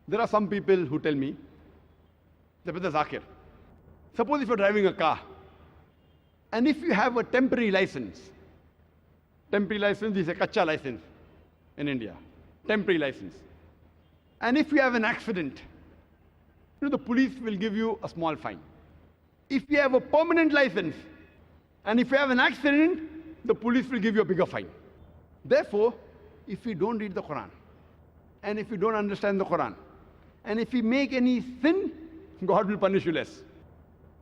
There are some people who tell me, ذاكر, suppose if you're driving a car, and if you have a temporary license is a kacha license in India, temporary license. And if you have an accident, the police will give you a small fine. If you have a permanent license, and if you have an accident, the police will give you a bigger fine. Therefore, if you don't read the Quran, and if you don't understand the Quran, and if you make any sin, God will punish you less.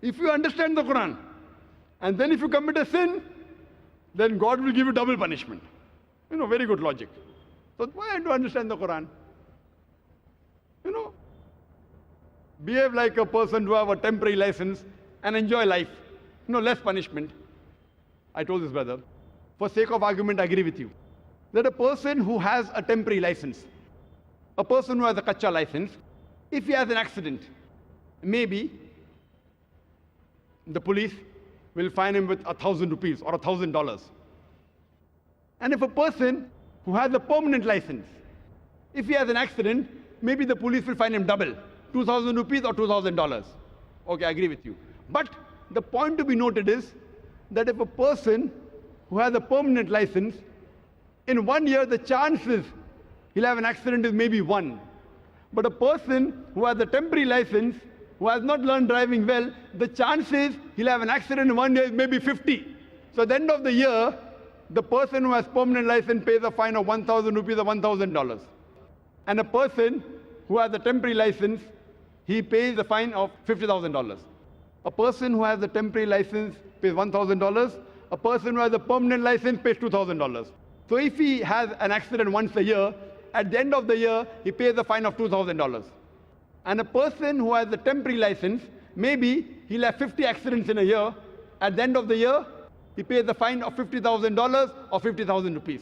If you understand the Quran, and then if you commit a sin, then God will give you double punishment. Very good logic. So why do you understand the Quran? Behave like a person who have a temporary license and enjoy life. Less punishment. I told this brother, for sake of argument, I agree with you, that a person who has a temporary license, a person who has a kacha license, if he has an accident, maybe the police will fine him with 1,000 rupees or $1,000. And if a person who has a permanent license, if he has an accident, maybe the police will fine him double, 2,000 rupees or $2,000. Okay, I agree with you. But the point to be noted is that if a person who has a permanent license, in 1 year the chances he'll have an accident is maybe 1. But a person who has a temporary license, who has not learned driving well, the chances he'll have an accident in 1 year is maybe 50. So at the end of the year, the person who has permanent license pays a fine of 1,000 rupees or $1,000. And a person who has a temporary license, he pays a fine of $50,000. A person who has a temporary license pays $1,000. A person who has a permanent license pays $2,000. So if he has an accident once a year, at the end of the year, he pays a fine of $2,000. And a person who has a temporary license, maybe he'll have 50 accidents in a year. At the end of the year, he pays a fine of $50,000 or 50,000 rupees.